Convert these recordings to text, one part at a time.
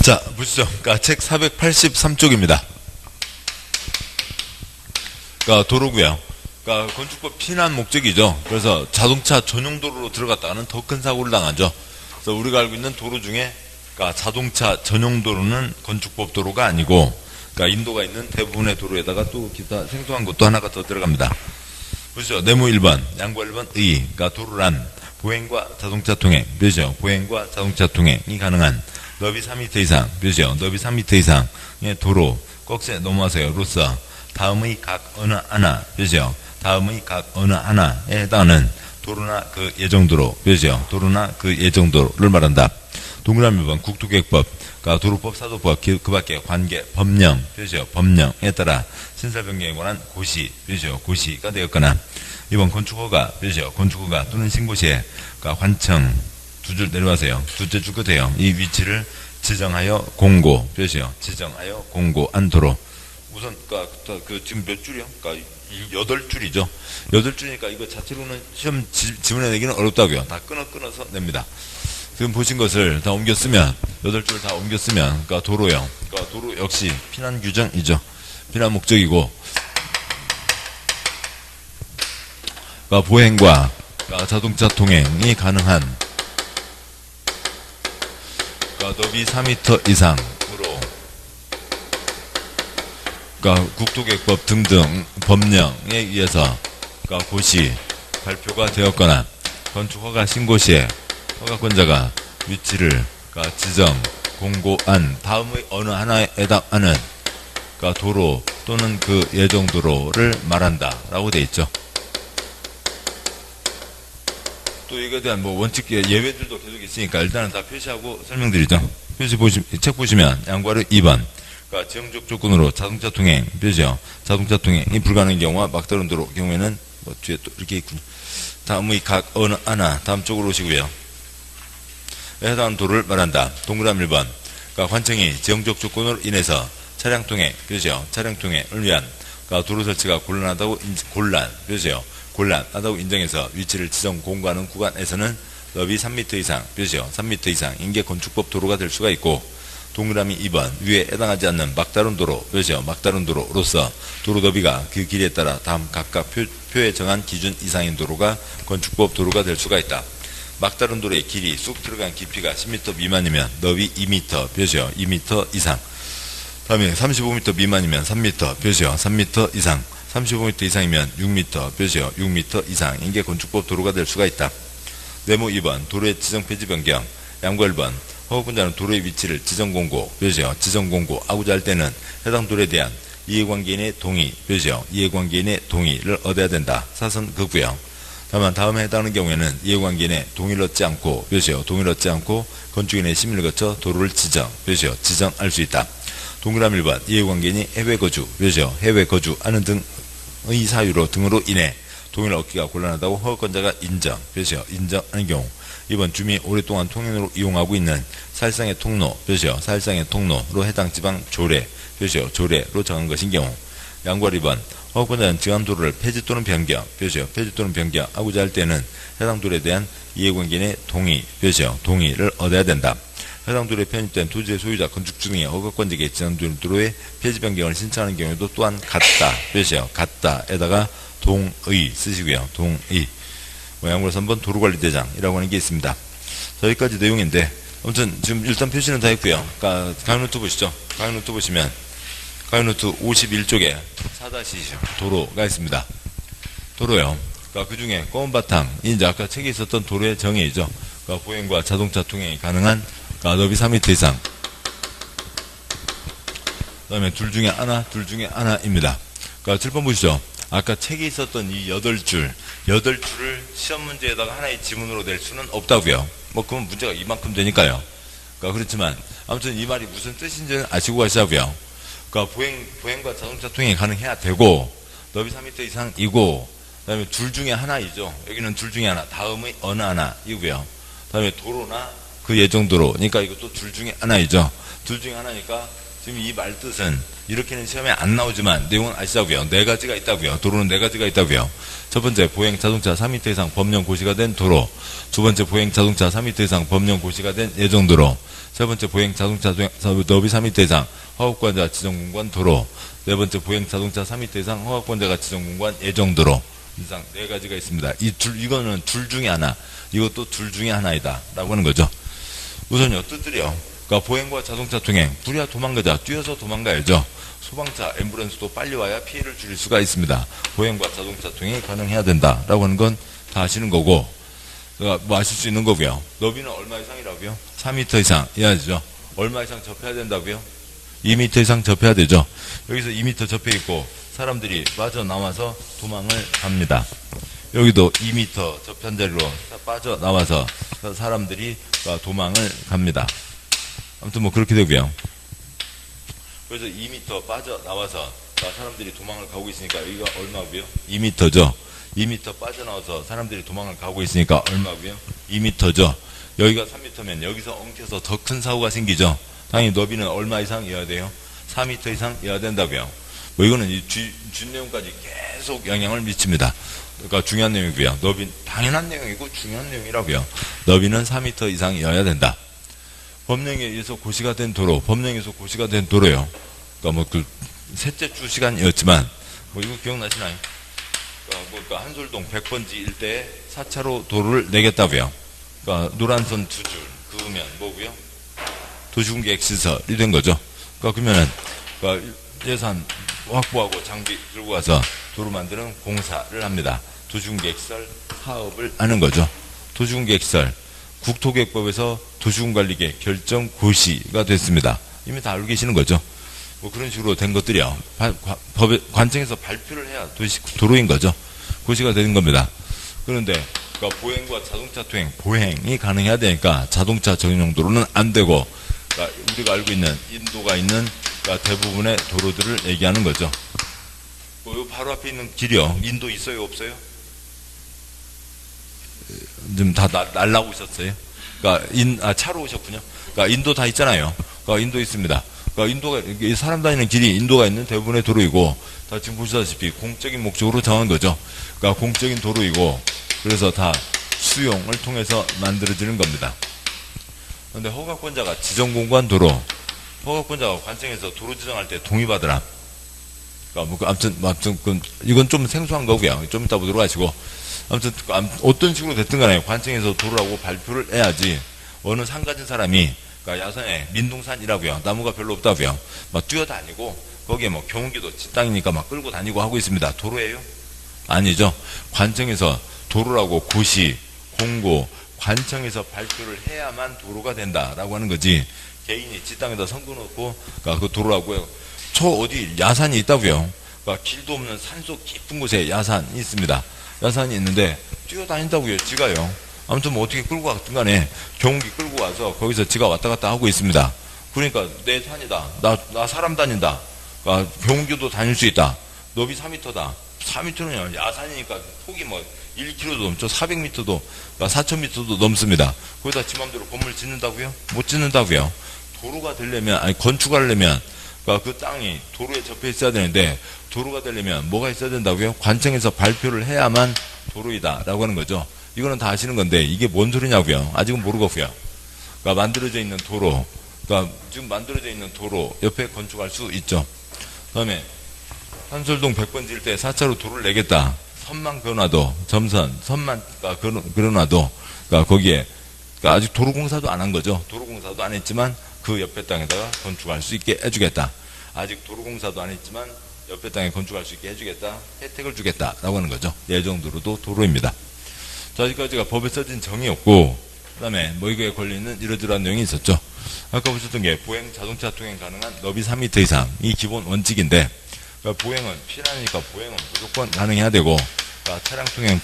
자, 보시죠. 그러니까 책 483쪽입니다. 그러니까 도로고요. 그러니까 건축법 피난 목적이죠. 그래서 자동차 전용 도로로 들어갔다가는 더 큰 사고를 당하죠. 그래서 우리가 알고 있는 도로 중에 그러니까 자동차 전용 도로는 건축법 도로가 아니고, 그러니까 인도가 있는 대부분의 도로에다가 또 기타 생소한 것도 하나가 더 들어갑니다. 보시죠. 네모 1번, 양과 1번 의. 그러니까 도로란 보행과 자동차 통행, 그죠? 보행과 자동차 통행이 가능한 너비 3m 이상, 그죠? 너비 3m 이상의 도로, 꼭지 넘어가세요. 로서 다음의 각 어느 하나, 그죠? 다음의 각 어느 하나에 해당하는 도로나 그 예정도로, 그죠? 도로나 그 예정도를 말한다. 동그라미 1번 국토계획법, 그러니까 도로법, 사도법, 그 밖에 관계, 법령, 그죠? 법령에 따라 신설 변경에 관한 고시, 그죠? 고시가 되었거나, 이번 건축허가, 그죠? 건축허가 또는 신고시에, 그러니까 환청, 두 줄 내려가세요. 둘째 줄 끝에요. 이 위치를 지정하여 공고, 그죠? 지정하여 공고한 도로. 우선, 그 지금 몇 줄이요? 그러니까 8줄이죠. 8줄이니까 이거 자체로는 시험 지문에 내기는 어렵다고요. 다 끊어서 냅니다. 지금 보신 것을 다 옮겨 쓰면, 8줄 다 옮겨 쓰면, 그러니까 도로요. 그러니까 도로 역시 피난 규정이죠. 피난 목적이고, 그러니까 보행과 그러니까 자동차 통행이 가능한, 그러니까 너비 4m 이상으로, 그러니까 국토계획법 등등 법령에 의해서 그러니까 고시 발표가 되었거나 건축허가 신고시에 허가권자가 위치를 그러니까 지정 공고한 다음의 어느 하나에 해당하는 그러니까 도로 또는 그 예정도로를 말한다라고 되어 있죠. 또 이거에 대한 뭐 원칙 예외들도 계속 있으니까 일단은 다 표시하고 설명드리죠. 책 보시면 양과를 2번. 그러니까 지형적 조건으로 자동차 통행, 그죠? 자동차 통행이 불가능한 경우와 막다른 도로 경우에는 뭐 뒤에 또 이렇게 있군요. 다음의 각 어느 하나, 다음 쪽으로 오시고요. 해당하는 도로를 말한다. 동그라미 1번. 그러니까 환청이 지형적 조건으로 인해서 차량 통행, 그죠? 차량 통행을 위한 그러니까 도로 설치가 그죠? 곤란하다고 인정해서 위치를 지정 공고하는 구간에서는 너비 3m 이상, 그죠? 3m 이상 인계 건축법 도로가 될 수가 있고, 동그라미 2번 위에 해당하지 않는 막다른 도로, 그죠? 막다른 도로로서 도로 너비가 그 길이에 따라 다음 각각 표에 정한 기준 이상인 도로가 건축법 도로가 될 수가 있다. 막다른 도로의 길이 쑥 들어간 깊이가 10m 미만이면 너비 2m, 그죠? 2m 이상. 다음에 35m 미만이면 3m, 그죠? 3m 이상. 35m 이상이면 6m, 그죠? 6m 이상 인계 건축법 도로가 될 수가 있다. 네모 2번 도로의 지정 폐지 변경. 양과 1번 허가권자는 도로의 위치를 지정 공고, 그죠? 지정 공고 하고자 할 때는 해당 도로에 대한 이해관계인의 동의, 그죠? 이해관계인의 동의를 얻어야 된다. 사선 그고요. 다만 다음에 해당하는 경우에는 이해관계인의 동의를 얻지 않고, 그죠? 동의를 얻지 않고 건축인의 심의를 거쳐 도로를 지정, 그죠? 지정할 수 있다. 동그라미 1번 이해관계인이 해외 거주, 그죠? 해외 거주하는 등의 사유로 등으로 인해 동의를 얻기가 곤란하다고 허가권자가 인정, 그죠? 인정하는 경우. 2번 주민이 오랫동안 통행으로 이용하고 있는 사실상의 통로, 그죠? 사실상의 통로로 해당 지방 조례, 그죠? 조례로 정한 것인 경우. 양과 2번 허가권자는 정한 도로를 폐지 또는 변경, 그죠? 폐지 또는 변경하고자 할 때는 해당 도로에 대한 이해관계인의 동의, 그죠? 동의를 얻어야 된다. 해당 도로에 편입된 토지의 소유자 건축 중에 허가권자에게 지정된 도로의 폐지 변경을 신청하는 경우에도 또한 같다, 그죠? 같다에다가 동의 쓰시고요. 동의. 양으로 3번 도로관리대장이라고 하는 게 있습니다. 자, 여기까지 내용인데, 아무튼 지금 일단 표시는 다 했고요. 그러니까 강의노트 보시죠. 강의노트 보시면 강의노트 51쪽에 4-20 도로가 있습니다. 도로요. 그러니까 그 중에 검은 바탕이 이제 아까 책에 있었던 도로의 정의이죠. 그러니까 보행과 자동차 통행이 가능한 그러니까 너비 3m 이상. 그 다음에 둘 중에 하나입니다. 그러니까 7번 보시죠. 아까 책에 있었던 이 8줄을 시험 문제에다가 하나의 지문으로 낼 수는 없다고요. 뭐 그러면 문제가 이만큼 되니까요. 그러니까 그렇지만 아무튼 이 말이 무슨 뜻인지는 아시고 가시자고요. 그러니까 보행과 자동차 통행이 가능해야 되고 너비 3m 이상이고 그다음에 둘 중에 하나이죠. 여기는 둘 중에 하나, 다음의 어느 하나이고요. 그다음에 도로나 그 예정도로, 그러니까 이것도 둘 중에 하나이죠. 둘 중에 하나니까 지금 이 말 뜻은 이렇게는 시험에 안 나오지만 내용은 아시자고요. 네 가지가 있다고요. 도로는 네 가지가 있다고요. 첫 번째, 보행 자동차 4m 이상 법령 고시가 된 도로. 두 번째, 보행 자동차 4m 이상 법령 고시가 된 예정도로. 세 번째, 보행 자동차 너비 4m 이상 허가권자 지정공간 도로. 네 번째, 보행 자동차 4m 이상 허가권자가 지정공간 예정도로. 이상 네 가지가 있습니다. 이거는 둘 중에 하나, 이것도 둘 중에 하나이다 라고 하는 거죠. 우선요, 뜻들이요. 그러니까 보행과 자동차 통행, 불이야 도망가자, 뛰어서 도망가야죠. 소방차, 앰뷸런스도 빨리 와야 피해를 줄일 수가 있습니다. 보행과 자동차 통행이 가능해야 된다라고 하는 건 다 아시는 거고, 그러니까 뭐 아실 수 있는 거고요. 너비는 얼마 이상이라고요? 4m 이상 해야죠. 얼마 이상 접해야 된다고요? 2m 이상 접해야 되죠. 여기서 2m 접해 있고 사람들이 빠져나와서 도망을 갑니다. 여기도 2m 접한 자리로 빠져나와서 사람들이 도망을 갑니다. 아무튼 뭐 그렇게 되고요. 그래서 2m 빠져나와서 사람들이 도망을 가고 있으니까 여기가 얼마고요? 2m죠. 2m 빠져나와서 사람들이 도망을 가고 있으니까 얼마고요? 2m죠. 여기가 3m면 여기서 엉켜서 더 큰 사고가 생기죠. 당연히 너비는 얼마 이상이어야 돼요? 4m 이상이어야 된다고요. 뭐 이거는 이 준 내용까지 계속 영향을 미칩니다. 그러니까 중요한 내용이고요. 너비 당연한 내용이고 중요한 내용이라고요. 너비는 4m 이상이어야 된다. 법령에 의해서 고시가 된 도로, 법령에 의해서 고시가 된 도로요. 그러니까 뭐 그 셋째 주 시간이었지만 뭐 이거 기억나시나요? 그러니까 한솔동 100번지 일대에 4차로 도로를 내겠다고요. 그러니까 노란선 두 줄 그으면 뭐고요? 도시공계획 시설이 된 거죠. 그러면은 예산 확보하고 장비 들고 가서 도로 만드는 공사를 합니다. 도시공계획 시설 사업을 하는 거죠. 도시공계획 시설 국토계획법에서 도시군관리계 결정 고시가 됐습니다. 이미 다 알고 계시는 거죠. 뭐 그런 식으로 된 것들이요. 법에 관청에서 발표를 해야 도로인 거죠. 고시가 되는 겁니다. 그런데 그러니까 보행과 자동차 통행, 보행이 가능해야 되니까 자동차 전용 도로는 안 되고, 그러니까 우리가 알고 있는 인도가 있는 그러니까 대부분의 도로들을 얘기하는 거죠. 뭐 바로 앞에 있는 길이요. 인도 있어요, 없어요? 좀 다 날라고 있었어요. 그러니까 차로 오셨군요. 그러니까 인도 다 있잖아요. 그러니까 인도 있습니다. 그러니까 인도가 사람 다니는 길이 인도가 있는 대부분의 도로이고, 다 지금 보시다시피 공적인 목적으로 정한 거죠. 그러니까 공적인 도로이고, 그래서 다 수용을 통해서 만들어지는 겁니다. 그런데 허가권자가 지정공간 도로, 허가권자가 관청에서 도로 지정할 때 동의받으라. 그러니까 뭐 아무튼 이건 좀 생소한 거고요. 좀 이따 보도록 하시고. 아무튼 어떤 식으로 됐든 간에 관청에서 도로라고 발표를 해야지 어느 산 가진 사람이 그러니까 야산에 민둥산이라고요. 나무가 별로 없다고요. 막 뛰어다니고 거기에 뭐 경운기도 지 땅이니까 막 끌고 다니고 하고 있습니다. 도로예요? 아니죠. 관청에서 도로라고 고시, 공고, 관청에서 발표를 해야만 도로가 된다라고 하는 거지. 개인이 지 땅에다 선거 놓고 그러니까 그 도로라고요. 저 어디 야산이 있다고요. 그러니까 길도 없는 산속 깊은 곳에 야산이 있습니다. 야산이 있는데 뛰어다닌다고요. 지가요. 아무튼 뭐 어떻게 끌고 갔든 간에 경운기 끌고 와서 거기서 지가 왔다 갔다 하고 있습니다. 그러니까 내 산이다. 나 사람 다닌다. 그러니까 경운기도 다닐 수 있다. 너비 4m다. 4m는요. 야산이니까 폭이 뭐 1km도 넘죠. 400m도 4,000m도 넘습니다. 거기다 지 맘대로 건물 짓는다고요? 못 짓는다고요. 도로가 되려면 건축하려면 그러니까 그 땅이 도로에 접해 있어야 되는데 도로가 되려면 뭐가 있어야 된다고요? 관청에서 발표를 해야만 도로이다라고 하는 거죠. 이거는 다 아시는 건데 이게 뭔 소리냐고요? 아직은 모르겠고요. 그러니까 만들어져 있는 도로, 그러니까 지금 만들어져 있는 도로 옆에 건축할 수 있죠. 그다음에 한솔동 100번지 일대 4차로 도로를 내겠다. 선만 그어놔도 점선, 선만 그어놔도 그러니까 거기에 그러니까 아직 도로공사도 안 한 거죠. 도로공사도 안 했지만 그 옆에 땅에다가 건축할 수 있게 해주겠다. 아직 도로공사도 안 했지만 옆에 땅에 건축할 수 있게 해주겠다. 혜택을 주겠다라고 하는 거죠. 예정도로도 도로입니다. 자, 여기까지가 법에 써진 정의였고, 그 다음에 뭐 이거에 걸리는 이러저러한 내용이 있었죠. 아까 보셨던 게 보행, 자동차 통행 가능한 너비 3m 이상이 기본 원칙인데, 그러니까 보행은 필요하니까 보행은 무조건 가능해야 되고, 그러니까 차량 통행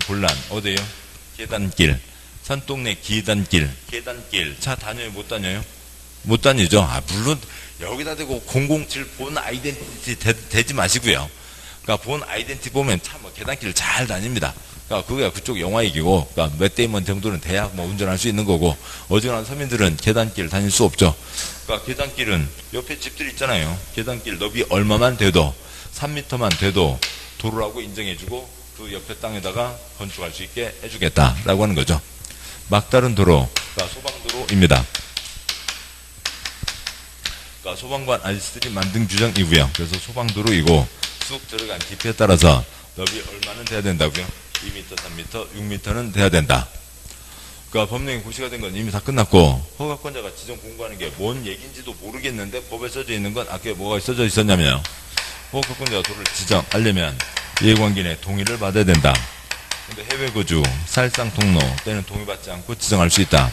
곤란, 어디에요? 계단길, 산동네 계단길, 차 다녀요, 못 다녀요? 못 다니죠. 물론 여기다 대고 007 본 아이덴티티 대지 마시고요. 그러니까 본 아이덴티티 보면 참 뭐 계단길을 잘 다닙니다. 그러니까 그게 그쪽 영화이기고, 그러니까 맷 데이먼 정도는 돼야 뭐 운전할 수 있는 거고, 어지간한 서민들은 계단길 다닐 수 없죠. 그러니까 계단길은 옆에 집들 있잖아요. 계단길 너비 얼마만 돼도 3m만 돼도 도로라고 인정해주고 그 옆에 땅에다가 건축할 수 있게 해주겠다라고 하는 거죠. 막다른 도로, 그러니까 소방도로입니다. 그러니까 소방관 아저씨들이 만든 규정이고요. 그래서 소방도로이고 쑥 들어간 깊이에 따라서 너비 얼마는 돼야 된다고요? 2m, 3m, 6m는 돼야 된다. 그러니까 법령이 고시가 된 건 이미 다 끝났고 허가권자가 지정 공부하는 게 뭔 얘기인지도 모르겠는데 법에 써져 있는 건 아까 뭐가 써져 있었냐면요. 허가권자가 도로를 지정하려면 이해관계인의 동의를 받아야 된다. 근데 해외 거주, 살상 통로 때는 동의받지 않고 지정할 수 있다.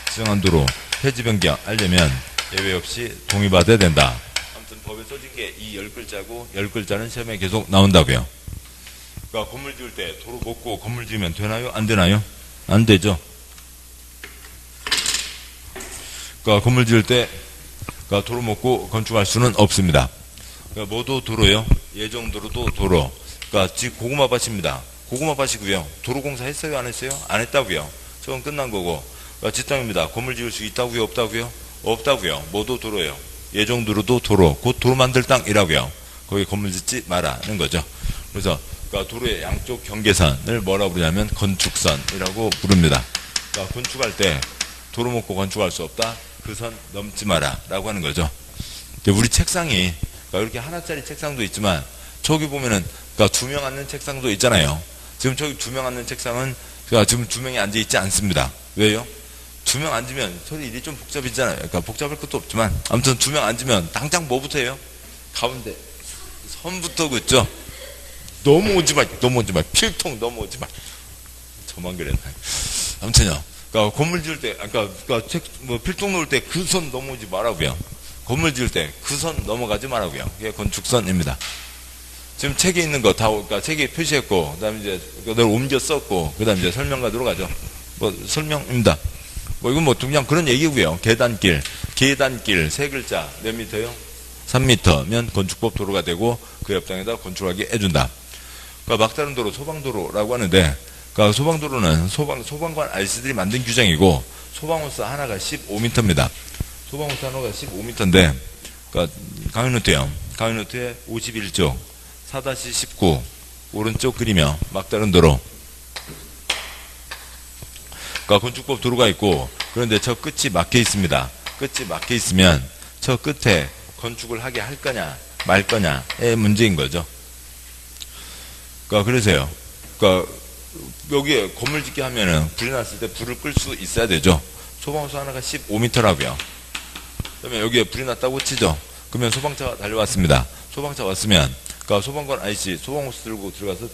지정한 도로 폐지 변경하려면 예외 없이 동의받아야 된다. 아무튼 법에 써진 게 이 10글자고 10글자는 시험에 계속 나온다고요. 그러니까 건물 지을 때 도로 먹고 건물 지으면 되나요? 안 되나요? 안 되죠. 그러니까 건물 지을 때 그러니까 도로 먹고 건축할 수는 없습니다. 그러니까 뭐도 도로요? 예정도로도 도로. 그러니까 지금 고구마밭입니다. 고구마밭이고요. 도로공사 했어요? 안 했어요? 안 했다고요. 저건 끝난 거고. 그러니까 지땅입니다. 건물 지을 수 있다고요? 없다고요? 없다고요. 뭐도 도로요. 예정도로도 도로. 곧 도로 만들 땅이라고요. 거기 건물 짓지 말라는 거죠. 그래서 그러니까 도로의 양쪽 경계선을 뭐라고 부르냐면 건축선이라고 부릅니다. 그러니까 건축할 때 도로 먹고 건축할 수 없다. 그 선 넘지 마라 라고 하는 거죠. 우리 책상이 그러니까 이렇게 하나짜리 책상도 있지만 저기 보면은 그러니까 2명 앉는 책상도 있잖아요. 지금 저기 2명 앉는 책상은 그러니까 지금 2명이 앉아 있지 않습니다. 왜요? 2명 앉으면 소리 일이 좀 복잡해지잖아요. 그러니까 복잡할 것도 없지만 아무튼 2명 앉으면 당장 뭐부터 해요? 가운데 선부터 긋죠. 넘어오지 마. 필통 넘어오지 마. 저만 그랬나. 아무튼요. 그러니까 건물 지을 때, 그러니까 필통 놓을 때 그 선 넘어오지 말라고요. 건물 지을 때 그 선 넘어가지 말라고요. 그게 건축선입니다. 지금 책에 있는 거 다, 그러니까 책에 표시했고, 그 다음에 이제 그걸 옮겨 썼고, 그 다음에 이제 설명가 들어가죠. 뭐 설명입니다. 뭐 이건 뭐 그냥 그런 얘기고요. 계단길 3글자 몇 미터요? 3m면 건축법 도로가 되고 그 옆 땅에다 건축하게 해준다. 그러니까 막다른 도로, 소방도로라고 하는데, 그러니까 소방도로는 소방관 아저씨들이 만든 규정이고, 소방호스 하나가 15m입니다. 소방호스 하나가 15m인데, 그러니까 강의노트요. 강의노트에 51쪽, 4-19, 오른쪽 그리며 막다른 도로. 그러니까 건축법 도로가 있고, 그런데 저 끝이 막혀 있습니다. 끝이 막혀 있으면 저 끝에 건축을 하게 할 거냐, 말 거냐의 문제인 거죠. 그러니까 그래서요. 그러니까 여기에 건물 짓게 하면은 불이 났을 때 불을 끌 수 있어야 되죠. 소방호스 하나가 15m라고요. 그러면 여기에 불이 났다고 치죠. 그러면 소방차가 달려왔습니다. 소방차 왔으면 그러니까 소방관 아저씨 소방호스 들고 들어가서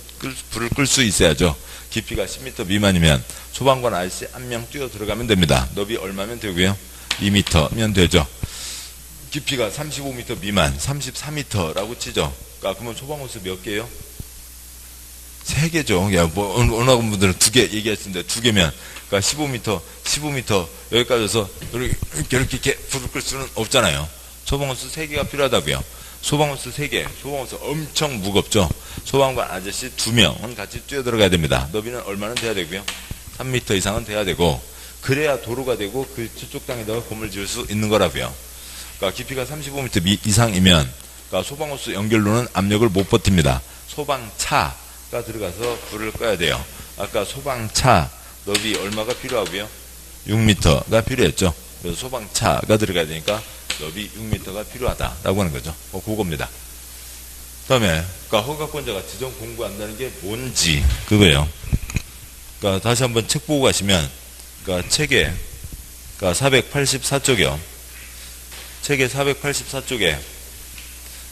불을 끌 수 있어야죠. 깊이가 10m 미만이면 소방관 아저씨 한 명 뛰어 들어가면 됩니다. 너비 얼마면 되고요? 2m면 되죠. 깊이가 35m 미만 34m라고 치죠. 그러니까 그러면 소방호스 몇 개요? 3개죠. 야, 뭐, 어느 분들은 2개 얘기했는데 2개면, 그러니까 15m 여기까지 와서 이렇게 불을 끌 수는 없잖아요. 소방호스 3개가 필요하다고요. 소방호스 3개, 소방호스 엄청 무겁죠. 소방관 아저씨 2명은 같이 뛰어 들어가야 됩니다. 너비는 얼마나 돼야 되고요? 3m 이상은 돼야 되고, 그래야 도로가 되고 그 저쪽 땅에다가 건물 지을 수 있는 거라고요. 그러니까 깊이가 35m 이상이면, 그러니까 소방호스 연결로는 압력을 못 버팁니다. 소방차 들어가서 불을 꺼야 돼요. 아까 소방차 너비 얼마가 필요하고요? 6m가 필요했죠. 그래서 소방차가 들어가야 되니까 너비 6m가 필요하다라고 하는 거죠. 그겁니다. 다음에 그러니까 허가권자가 지정 공부한다는 게 뭔지 그거예요. 그러니까 다시 한번 책 보고 가시면 그러니까 책에 그러니까 484쪽이요. 책의 484쪽에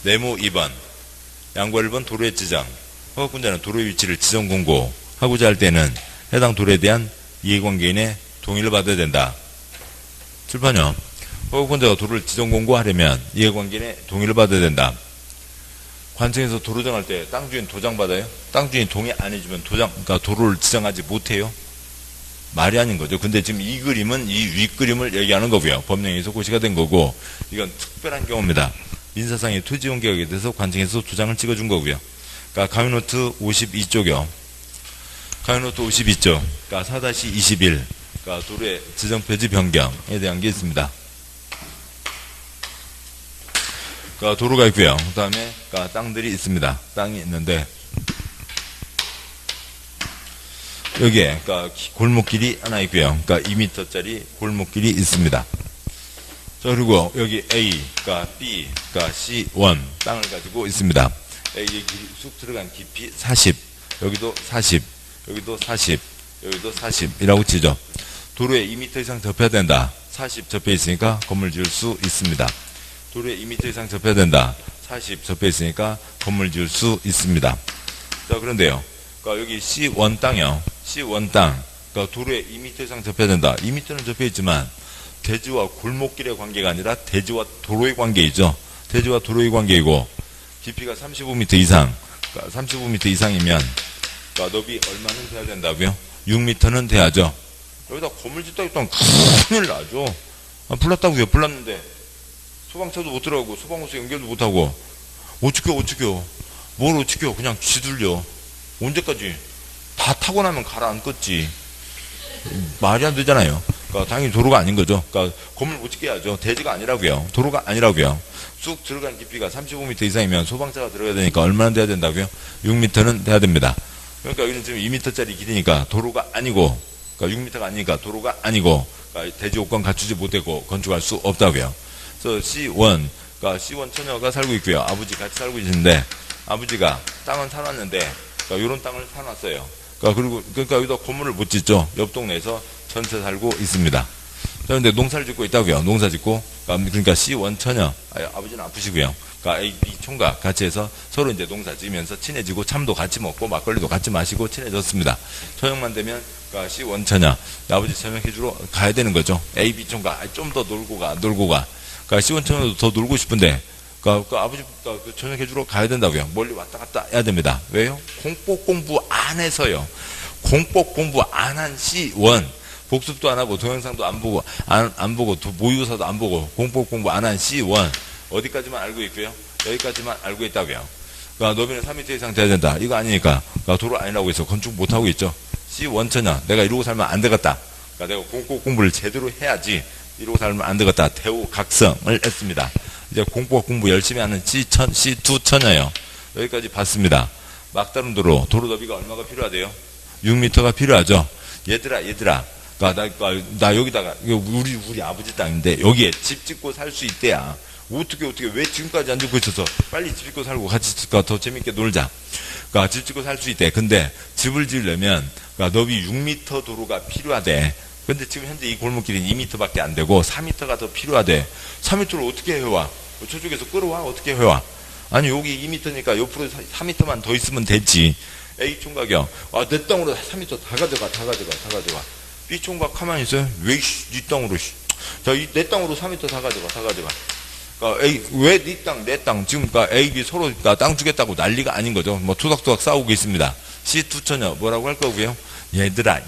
네모 2번 양과 1번 도로의 지정. 허가권자는 도로의 위치를 지정 공고하고자 할 때는 해당 도로에 대한 이해관계인의 동의를 받아야 된다. 출판요. 허가권자가 도로를 지정 공고하려면 이해관계인의 동의를 받아야 된다. 관청에서 도로 정할 때 땅 주인 도장 받아요? 땅 주인 동의 안 해주면 그러니까 도로를 지정하지 못해요? 말이 아닌 거죠. 근데 지금 이 그림은 이 윗그림을 얘기하는 거고요. 법령에서 고시가 된 거고, 이건 특별한 경우입니다. 민사상의 토지 옮겨가게 돼서 관청에서 도장을 찍어준 거고요. 그러니까 강의노트 52쪽이요. 가이노트 52조, 그러니까 4-21, 그러니까 도로의 지정 표지 변경에 대한 게 있습니다. 그러니까 도로가 있고요. 그 다음에 그러니까 땅들이 있습니다. 땅이 있는데 여기에 그러니까 골목길이 하나 있고요. 그러니까 2m짜리 골목길이 있습니다. 자, 그리고 여기 A, 그러니까 B, 그러니까 C1 땅을 가지고 있습니다. A의 길이 쑥 들어간 깊이 40, 여기도 40, 여기도 40, 여기도 40이라고 치죠. 도로에 2m 이상 접해야 된다. 40 접해 있으니까 건물 지을 수 있습니다. 도로에 2m 이상 접해야 된다. 40 접해 있으니까 건물 지을 수 있습니다. 자, 그런데요. 그러니까 여기 C1 땅이요. C1 땅. 그러니까 도로에 2m 이상 접해야 된다. 2m는 접해 있지만 대지와 골목길의 관계가 아니라 대지와 도로의 관계이죠. 대지와 도로의 관계이고 깊이가 35m 이상, 그러니까 35m 이상이면 그러니까 너비 얼마는 돼야 된다고요? 6m는 돼야죠. 여기다 건물 짓다 했더니 큰일 나죠. 불났다고요. 불났는데 소방차도 못 들어가고 소방호수 연결도 못하고 어떡해요. 뭘 어떡해요. 그냥 쥐둘려. 언제까지? 다 타고 나면 가라앉겠지. 말이 안 되잖아요. 그러니까 당연히 도로가 아닌 거죠. 그러니까 건물 못 짓게 해야죠. 대지가 아니라고요. 도로가 아니라고요. 쑥 들어간 깊이가 35m 이상이면 소방차가 들어가야 되니까 얼마나 돼야 된다고요? 6m는 돼야 됩니다. 그러니까 여기는 지금 2m짜리 길이니까 도로가 아니고, 그러니까 6m가 아니니까 도로가 아니고, 그러니까 대지 요건 갖추지 못하고 건축할 수 없다고요. 그래서 C1, 그러니까 C1 처녀가 살고 있고요. 아버지 같이 살고 계시는데 아버지가 땅은 사놨는데, 그러니까 이런 땅을 사놨어요. 그러니까 여기다 건물을 못 짓죠. 옆 동네에서 전세 살고 있습니다. 그런데 농사를 짓고 있다고요. 농사 짓고, 그러니까 C1 처녀, 아버지는 아프시고요. 그러니까 A, B 총각 같이 해서 서로 이제 농사 지으면서 친해지고 참도 같이 먹고 막걸리도 같이 마시고 친해졌습니다. 저녁만 되면 그러니까 C1 처녀, 아버지 저녁해주러 가야 되는 거죠. A, B 총각 좀 더 놀고 가. 그러니까 C1 처녀도 더 놀고 싶은데, 그러니까 아버지 그 저녁해주러 가야 된다고요. 멀리 왔다 갔다 해야 됩니다. 왜요? 공법 공부 안 해서요. 공법 공부 안 한 C1, 복습도 안 하고 동영상도 안 보고 안 보고 모의고사도 안 보고 공법 공부 안 한 C1 어디까지만 알고 있고요. 여기까지만 알고 있다고요. 그러니까 너비는 3m 이상 돼야 된다. 이거 아니니까 그러니까 도로 아니라고 해서 건축 못 하고 있죠. C1 처녀, 내가 이러고 살면 안 되겠다. 그러니까 내가 공법 공부를 제대로 해야지. 이러고 살면 안 되겠다. 대우 각성을 했습니다. 이제 공법 공부 열심히 하는 C2 처녀요. 여기까지 봤습니다. 막다른 도로 너비가 얼마가 필요하대요? 6m가 필요하죠. 얘들아. 나 여기다가, 우리 아버지 땅인데, 여기에 집 짓고 살 수 있대야. 어떻게, 왜 지금까지 안 짓고 있어서, 빨리 집 짓고 살고 같이 더 재밌게 놀자. 그러니까 집 짓고 살 수 있대. 근데 집을 지으려면, 그러니까 너비 6m 도로가 필요하대. 근데 지금 현재 이 골목길은 2m밖에 안 되고 4m가 더 필요하대. 4m를 어떻게 해와? 저쪽에서 끌어와? 어떻게 해와? 아니 여기 2m니까 옆으로 4m만 더 있으면 되지. A 총각이요. 내 땅으로 3m 다 가져가. B 총각 가만히 있어요. 왜 네 땅으로? 자, 내 땅으로 3m 다 가져가. 그러니까 A, 왜 네 땅, 내 땅? 지금 그러니까 A, B 서로 그러니까 땅 주겠다고 난리가 아닌 거죠. 뭐 투닥투닥 싸우고 있습니다. C2 처녀 뭐라고 할 거고요? 얘들아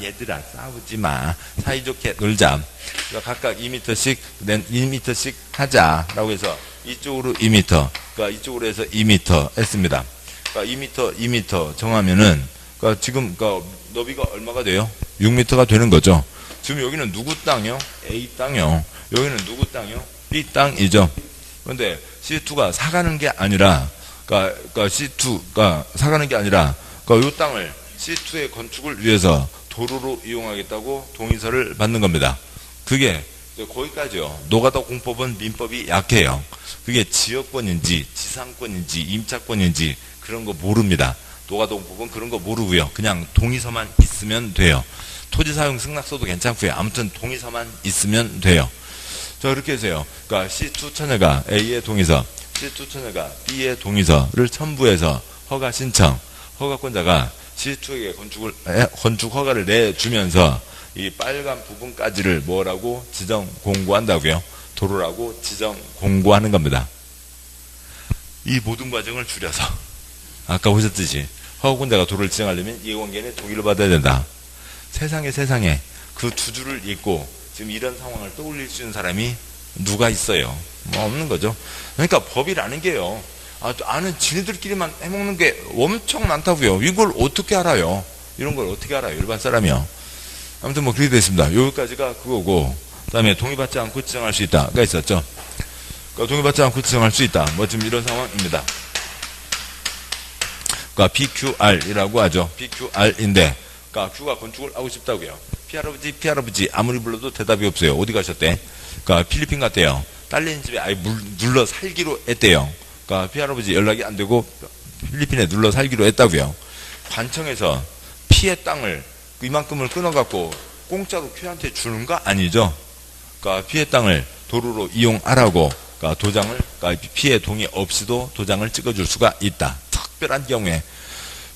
싸우지 마. 사이좋게 놀자. 그러니까 각각 2m씩 하자라고 해서 이쪽으로 2m, 그러니까 이쪽으로 해서 2m 했습니다. 그러니까 2m 정하면은 그러니까 지금 그러니까 너비가 얼마가 돼요? 6m가 되는 거죠. 지금 여기는 누구 땅이요? A 땅이요. 여기는 누구 땅이요? B 땅이죠. 그런데 C2가 사가는 게 아니라 그러니까 C2가 사가는 게 아니라 그러니까 이 땅을 C2의 건축을 위해서 도로로 이용하겠다고 동의서를 받는 겁니다. 그게 거기까지요. 노가다 공법은 민법이 약해요. 그게 지역권인지 지상권인지 임차권인지 그런 거 모릅니다. 노가다 공법은 그런 거 모르고요. 그냥 동의서만 있으면 돼요. 토지사용 승낙서도 괜찮고요. 아무튼 동의서만 있으면 돼요. 자, 이렇게 해서요. 그러니까 C2 처녀가 A의 동의서, C2 처녀가 B의 동의서를 첨부해서 허가 신청, 허가권자가 C2에게 건축 허가를 내주면서 이 빨간 부분까지를 뭐라고 지정 공고한다고요? 도로라고 지정 공고하는 겁니다. 이 모든 과정을 줄여서 아까 보셨듯이 허가권자가 도로를 지정하려면 이해관계인의 동의를 받아야 된다. 세상에 그 두 줄을 읽고 지금 이런 상황을 떠올릴 수 있는 사람이 누가 있어요? 뭐 없는 거죠. 그러니까 법이라는 게요. 아는 지네들끼리만 해먹는 게 엄청 많다고요. 이걸 어떻게 알아요? 이런 걸 어떻게 알아요? 일반 사람이요. 아무튼 뭐 그렇게 됐습니다. 여기까지가 그거고, 그 다음에 동의받지 않고 지정할 수 있다가 있었죠. 그러니까 동의받지 않고 지정할 수 있다. 뭐 지금 이런 상황입니다. 그러니까 PQR이라고 하죠. PQR인데, 그러니까 Q가 건축을 하고 싶다고요. 피할아버지 아무리 불러도 대답이 없어요. 어디 가셨대? 그러니까 필리핀 갔대요. 딸린 집에 아예 눌러 살기로 했대요. 그러니까 피할아버지 연락이 안 되고 필리핀에 눌러 살기로 했다고요. 관청에서 피의 땅을 이만큼을 끊어갖고 공짜로 Q한테 주는 거 아니죠. 그러니까 피의 땅을 도로로 이용하라고, 그러니까 도장을, 그러니까 피의 동의 없이도 도장을 찍어줄 수가 있다. 특별한 경우에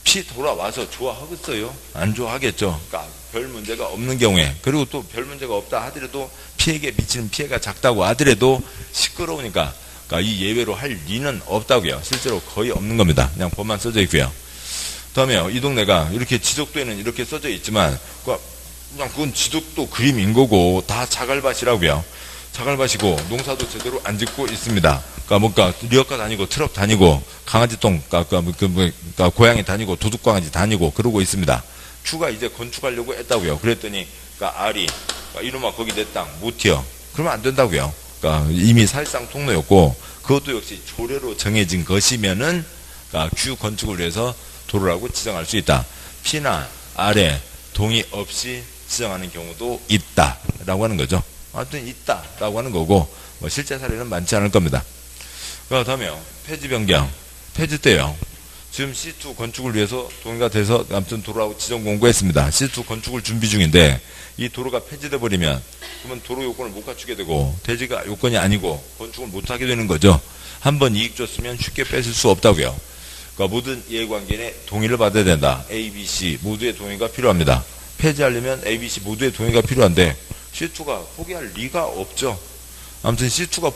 피 돌아와서 좋아하겠어요? 안 좋아하겠죠. 그러니까 별 문제가 없는 경우에, 그리고 또 별 문제가 없다 하더라도 피해에 미치는 피해가 작다고 하더라도 시끄러우니까, 그러니까 이 예외로 할 리는 없다고요. 실제로 거의 없는 겁니다. 그냥 법만 써져 있고요. 다음에요. 이 동네가 이렇게 지적도에는 이렇게 써져 있지만 그냥 그건 지적도 그림인 거고 다 자갈밭이라고요. 자갈밭이고 농사도 제대로 안 짓고 있습니다. 그러니까 뭔가 리어카 다니고 트럭 다니고 강아지똥, 그러니까 고양이 다니고 도둑강아지 다니고 그러고 있습니다. Q가 이제 건축하려고 했다고요. 그랬더니 그러니까 R이 그러니까 이놈아 거기 내 땅 못 튀어. 그러면 안 된다고요. 그러니까 이미 사실상 통로였고 그것도 역시 조례로 정해진 것이면은 그러니까 Q 건축을 위해서 도로라고 지정할 수 있다. P나 R에 동의 없이 지정하는 경우도 있다라고 하는 거죠. 아무튼 있다라고 하는 거고 뭐 실제 사례는 많지 않을 겁니다. 그 다음에요. 폐지 변경. 폐지 때요. 지금 C2 건축을 위해서 동의가 돼서 아무튼 도로하고 지정 공고했습니다. C2 건축을 준비 중인데 이 도로가 폐지돼 버리면 그러면 도로 요건을 못 갖추게 되고 대지가 요건이 아니고 건축을 못 하게 되는 거죠. 한번 이익 줬으면 쉽게 뺏을 수 없다고요. 그러니까 모든 이해관계인의 동의를 받아야 된다. A, B, C 모두의 동의가 필요합니다. 폐지하려면 A, B, C 모두의 동의가 필요한데 C2가 포기할 리가 없죠. 아무튼 C2가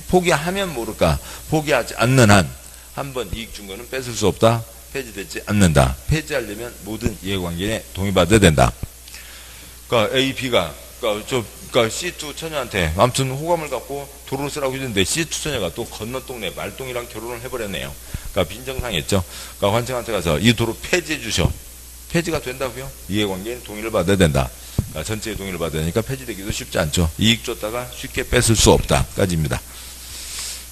포기하면 모를까 포기하지 않는 한 한 번 이익 준 거는 뺏을 수 없다. 폐지되지 않는다. 폐지하려면 모든 이해관계인의 동의받아야 된다. 그러니까 A, B가 그러니까 C2 처녀한테 아무튼 호감을 갖고 도로를 쓰라고 했는데 C2 처녀가 또 건너 동네 말동이랑 결혼을 해버렸네요. 그러니까 빈정상했죠. 그러니까 환청한테 가서 이 도로 폐지해 주셔. 폐지가 된다고요? 이해관계인 동의를 받아야 된다. 그러니까 전체의 동의를 받아야 되니까 폐지되기도 쉽지 않죠. 이익 줬다가 쉽게 뺏을 수 없다까지입니다.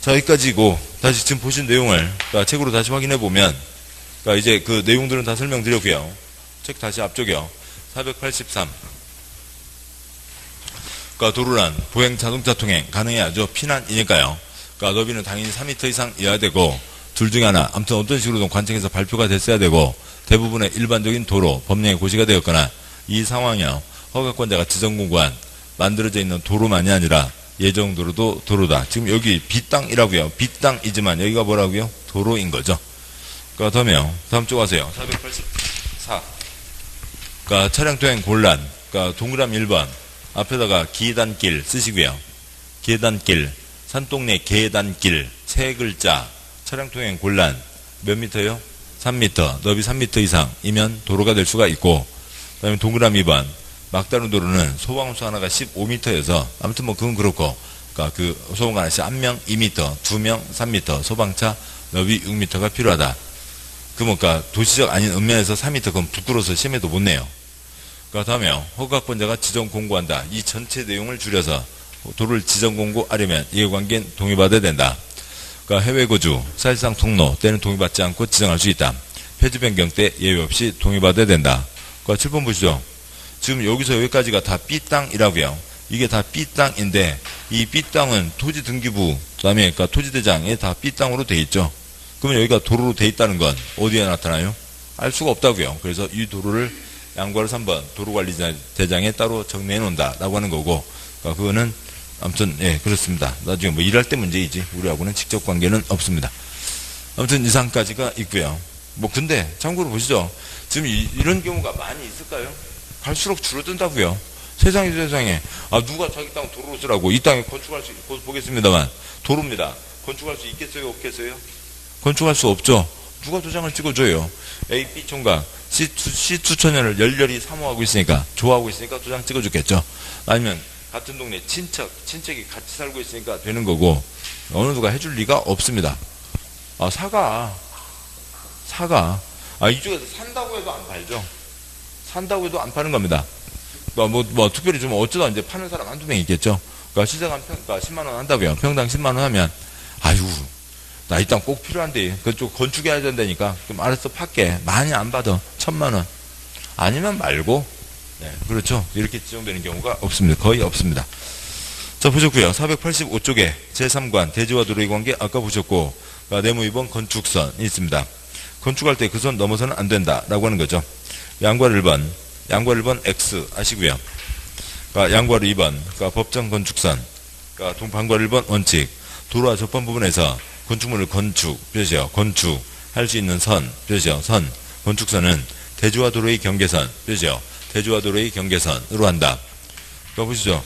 자, 여기까지고 다시 지금 보신 내용을 그러니까 책으로 다시 확인해 보면 그러니까 이제 그 내용들은 다 설명드렸고요. 책 다시 앞쪽이요. 483. 그러니까 도로란 보행 자동차 통행 가능해야죠. 피난이니까요. 그러니까 너비는 당연히 3m 이상 이어야 되고 둘 중에 하나 아무튼 어떤 식으로든 관청에서 발표가 됐어야 되고 대부분의 일반적인 도로 법령에 고시가 되었거나 이 상황이요. 허가권자가 지정 공고한 만들어져 있는 도로만이 아니라 예정도로도 도로다. 지금 여기 B땅이라고요. B땅이지만 여기가 뭐라고요? 도로인 거죠. 그러니까 다음에요. 다음 쪽 가세요. 484. 그러니까 차량 통행 곤란. 그러니까 동그라미 1번 앞에다가 기단길 쓰시고요. 계단길, 산동네 계단길 세 글자. 차량 통행 곤란 몇 미터요? 3m. 너비 3m 이상이면 도로가 될 수가 있고 그 다음에 동그라미 2번 막다른 도로는 소방차 하나가 15m여서 아무튼 뭐 그건 그렇고 그러니까 그 소방관 하나씩 1명 2m, 2명 3m, 소방차 너비 6m가 필요하다. 그러니까 도시적 아닌 읍면에서 3m 그럼 부끄러워서 심해도 못 내요. 그러니까 다음에요. 허가권자가 지정 공고한다. 이 전체 내용을 줄여서 도로를 지정 공고하려면 이해관계인 동의받아야 된다. 그러니까 해외 거주, 사실상 통로 때는 동의받지 않고 지정할 수 있다. 폐지 변경 때 예외 없이 동의받아야 된다. 그러니까 7번 보시죠. 지금 여기서 여기까지가 다 B땅이라고요. 이게 다 B땅인데 이 B땅은 토지등기부 그다음에 그러니까 토지대장에 다 B땅으로 돼 있죠. 그러면 여기가 도로로 돼 있다는 건 어디에 나타나요? 알 수가 없다고요. 그래서 이 도로를 양괄호 3번 도로관리대장에 따로 정리해 놓는다라고 하는 거고 그러니까 그거는 아무튼 예 그렇습니다. 나중에 뭐 일할 때 문제이지 우리하고는 직접 관계는 없습니다. 아무튼 이상까지가 있고요. 뭐 근데 참고로 보시죠. 지금 이런 경우가 많이 있을까요? 갈수록 줄어든다고요. 세상에 누가 자기 땅 도로로 쓰라고 이 땅에 건축할 수 있고 보겠습니다만 도로입니다. 건축할 수 있겠어요? 없겠어요? 건축할 수 없죠. 누가 도장을 찍어줘요? A, B 총각 C2 처녀를 열렬히 사모하고 있으니까 좋아하고 있으니까 도장 찍어줬겠죠. 아니면 같은 동네 친척이 같이 살고 있으니까 되는 거고 어느 누가 해줄 리가 없습니다. 사가 이쪽에서 산다고 해도 안 팔죠. 산다고 해도 안 파는 겁니다. 뭐 특별히 좀 어쩌다 이제 파는 사람 한두 명 있겠죠. 그러니까 시세가 그러니까 10만 원 한다고요. 평당 10만 원 하면 아유 나 이 땅 꼭 필요한데 그쪽 건축해야 된다니까 그럼 알았어 팔게. 많이 안 받아 1,000만 원 아니면 말고 네, 그렇죠. 이렇게 지정되는 경우가 없습니다. 거의 없습니다. 자 보셨고요. 485쪽에 제3관 대지와 도로의 관계 아까 보셨고 네모 2번 건축선이 있습니다. 건축할 때 그 선 넘어서는 안 된다라고 하는 거죠. 양괄 1번 X 아시고요. 그러니까 양괄 2번 그러니까 법정 건축선 그러니까 반괄 1번 원칙 도로와 접한 부분에서 건축물을 표시요. 건축할 수 있는 표시요. 건축선은 대지와 도로의 경계선 표시요. 대지와 도로의 경계선으로 한다. 그러니까 보시죠.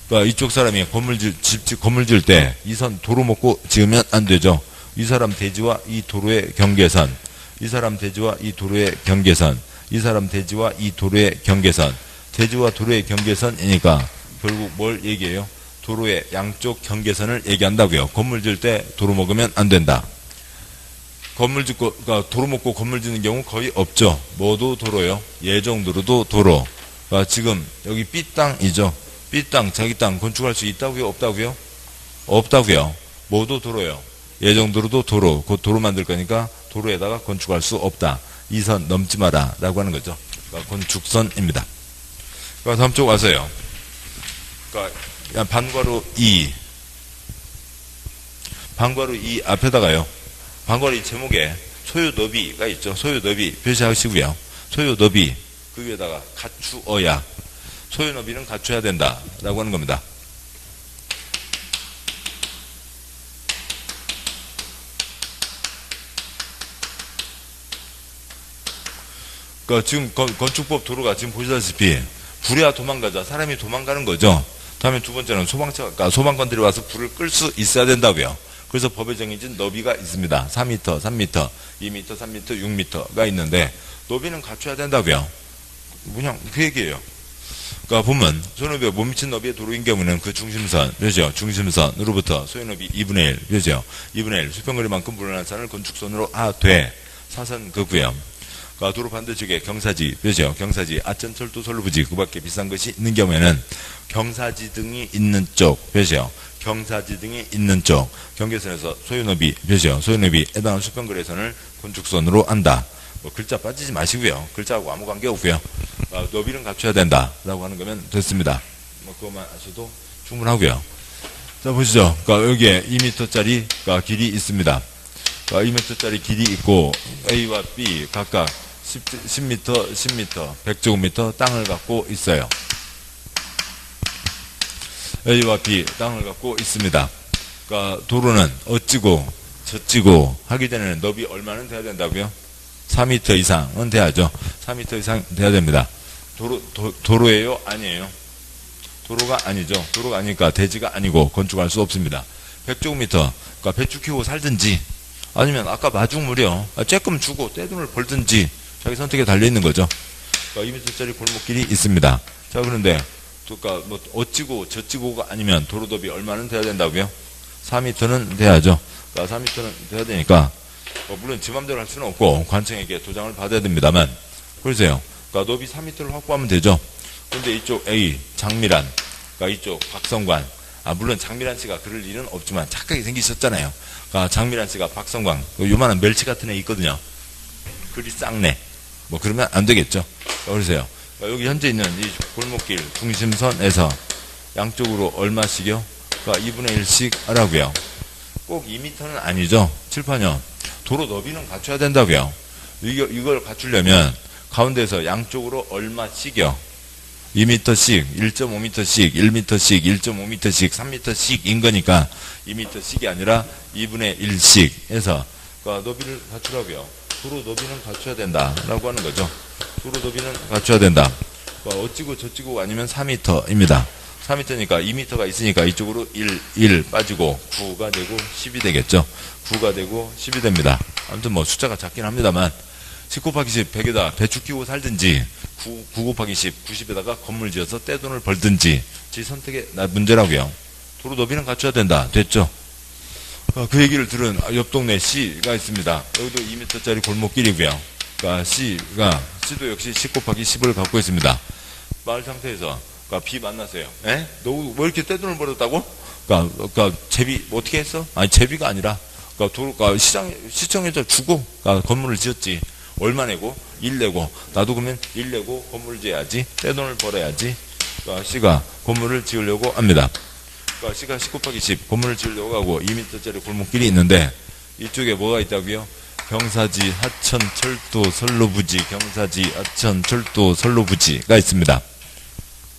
그러니까 이쪽 사람이 건물 지을 때 이 선 도로 먹고 지으면 안 되죠. 이 사람 대지와 이 도로의 경계선, 이 사람 대지와 이 도로의 경계선, 이 사람 대지와 이 도로의 경계선, 대지와 도로의 경계선이니까 결국 뭘 얘기해요? 도로의 양쪽 경계선을 얘기한다고요. 건물 지을 때 도로 먹으면 안 된다. 건물 짓고, 그러니까 도로 먹고 건물 짓는 경우 거의 없죠. 뭐도 도로요. 예정도로도 도로. 그러니까 지금 여기 B 땅이죠. B 땅, 자기 땅 건축할 수 있다고요? 없다고요? 없다고요. 뭐도 도로요. 예정도로도 도로. 곧 도로 만들 거니까 도로에다가 건축할 수 없다. 이 선 넘지 마라. 라고 하는 거죠. 그러니까 건축선입니다. 그러니까 다음 쪽 와서요. 그러니까 반괄호 2. 반괄호 2 앞에다가요. 반괄호 2 제목에 소유 너비가 있죠. 소유 너비 표시하시고요. 소유 너비 그 위에다가 갖추어야. 소유 너비는 갖춰야 된다. 라고 하는 겁니다. 그러니까 지금 건축법 도로가 지금 보시다시피 불이야 도망가자. 사람이 도망가는 거죠. 다음에 두 번째는 소방관들이 와서 불을 끌 수 있어야 된다고요. 그래서 법에 정해진 너비가 있습니다. 4m, 3m, 2m, 3m, 6m가 있는데 너비는 갖춰야 된다고요. 그냥 그 얘기예요. 그러니까 보면 소유너비가 못 미친 너비의 도로인 경우는 그 중심선, 그죠? 중심선으로부터 소유너비 2분의 1, 그죠? 2분의 1, 수평거리만큼 불어난 산을 건축선으로 돼. 사선 그고요. 그러니까 도로 반대쪽에 경사지, 그죠? 경사지, 아천철도 솔루부지 그 밖에 비싼 것이 있는 경우에는 경사지 등이 있는 쪽, 그죠? 경사지 등이 있는 쪽, 경계선에서 소유너비, 그죠? 소유너비 해당하는 수평거리선을 건축선으로 한다. 뭐 글자 빠지지 마시고요. 글자하고 아무 관계 없고요. 너비는 갖춰야 된다라고 하는 거면 됐습니다. 뭐 그것만 아셔도 충분하고요. 자 보시죠. 그러니까 여기에 2m짜리 길이 있습니다. 2m짜리 길이 있고 A와 B 각각 10m, 10m, 100제곱미터 땅을 갖고 있어요. A와 B 땅을 갖고 있습니다. 그러니까 도로는 어찌고 저찌고 하기 전에는 너비 얼마는 돼야 된다고요? 4m 이상은 돼야죠. 4m 이상 돼야 됩니다. 도로예요? 아니에요? 도로가 아니죠. 도로가 아니니까 대지가 아니고 건축할 수 없습니다. 100제곱미터, 그러니까 배추 키우고 살든지 아니면 아까 마중물이요. 쬐끔 주고 떼돈을 벌든지 자기 선택에 달려있는 거죠. 그러니까 2m짜리 골목길이 있습니다. 자, 그런데 그러니까 뭐 어찌고 저찌고가 아니면 도로더비 얼마는 돼야 된다고요? 4m는 돼야죠. 그러니까 4m는 돼야 되니까 물론 지 맘대로 할 수는 없고 관청에게 도장을 받아야 됩니다만 그러세요. 그러니까 너비 4m를 확보하면 되죠. 그런데 이쪽 A 장미란, 그러니까 이쪽 박성관, 물론 장미란 씨가 그럴 일은 없지만 착하게 생기셨잖아요. 그러니까 장미란 씨가 박성관, 요만한 멸치 같은 애 있거든요. 글이 쌍네. 뭐 그러면 안 되겠죠. 그러세요. 그러니까 여기 현재 있는 이 골목길 중심선에서 양쪽으로 얼마씩요? 그러니까 2분의 1씩 하라고요. 꼭 2m는 아니죠. 칠판요. 도로 너비는 갖춰야 된다고요. 이걸 갖추려면 가운데서 양쪽으로 얼마씩요? 2m씩, 1.5m씩, 1m씩, 1.5m씩, 3m씩인 거니까 2m씩이 아니라 2분의 1씩 해서 그러니까 너비를 갖추라고요. 도로 너비는 갖춰야 된다라고 하는 거죠. 도로 너비는 갖춰야 된다. 그러니까 어찌고 저찌고 아니면 4m입니다. 4m니까 2m가 있으니까 이쪽으로 1 빠지고 9가 되고 10이 되겠죠. 9가 되고 10이 됩니다. 아무튼 뭐 숫자가 작긴 합니다만 10 곱하기 10 100에다 배추 키우고 살든지 9 곱하기 10 90에다가 건물 지어서 떼돈을 벌든지 제 선택의 문제라고요. 도로 너비는 갖춰야 된다. 됐죠? 그 얘기를 들은 옆 동네 C가 있습니다. 여기도 2m짜리 골목길이고요. 그러니까 C도 역시 10 곱하기 10을 갖고 있습니다. 마을 상태에서 그러니까 B 만났어요. 에? 너 왜 이렇게 떼돈을 벌었다고? 그러니까 제비 어떻게 했어? 아니 제비가 아니라 그러니까 시청에서 주고 그러니까 건물을 지었지. 얼마 내고? 1 내고. 나도 그러면 1 내고 건물을 지어야지. 떼돈을 벌어야지. 그러니까 C가 건물을 지으려고 합니다. 그러니까 C가 10 곱하기 10 건물을 지으려고 하고 2m짜리 골목길이 있는데 이쪽에 뭐가 있다고요? 경사지, 하천, 철도, 선로부지, 경사지, 하천, 철도, 선로부지가 있습니다.